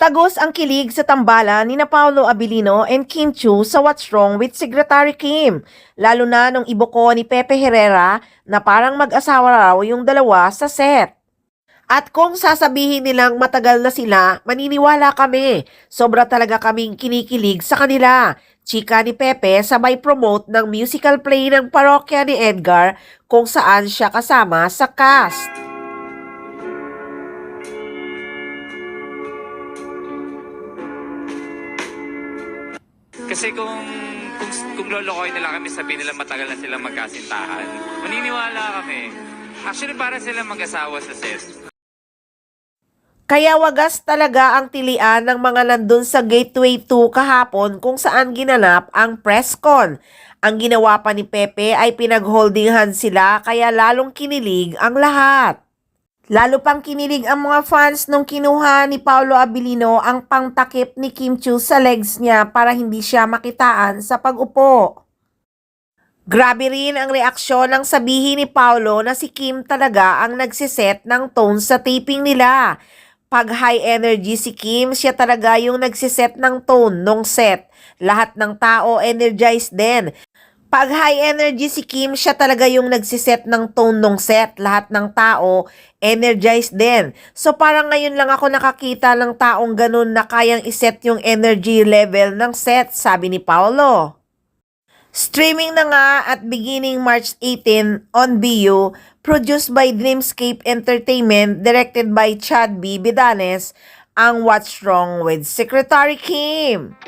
Tagos ang kilig sa tambalan ni Paolo Abilino and Kim Chiu sa What's Wrong with Secretary Kim, lalo na nung ibuko ni Pepe Herrera na parang mag-asawa raw yung dalawa sa set. At kung sasabihin nilang matagal na sila, maniniwala kami. Sobra talaga kaming kinikilig sa kanila. Chika ni Pepe sabay promote ng musical play ng parokya ni Edgar kung saan siya kasama sa cast. Kasi kung lolokohin nila kami, sabihin nila matagal na silang magkasintahan, maniniwala kami. Actually, para silang mag-asawa sa set. Kaya wagas talaga ang tilian ng mga nandun sa Gateway 2 kahapon kung saan ginanap ang press con. Ang ginawa pa ni Pepe ay pinag-holdinghan sila kaya lalong kinilig ang lahat. Lalo pang kinilig ang mga fans nung kinuha ni Paolo Abilino ang pangtakip ni Kim Chiu sa legs niya para hindi siya makitaan sa pag-upo. Grabe rin ang reaksyon ng sabihin ni Paolo na si Kim talaga ang nagsiset ng tone sa taping nila. Pag high energy si Kim, siya talaga yung nagsiset ng tone nung set. Lahat ng tao energized din. Pag high energy si Kim, siya talaga yung nagsiset ng tone nung set. Lahat ng tao energized din. So parang ngayon lang ako nakakita ng taong ganun na kayang iset yung energy level ng set, sabi ni Paolo. Streaming na nga at beginning March 18 on Viu, produced by Dreamscape Entertainment, directed by Chad B. Bidanes, ang What's Wrong with Secretary Kim.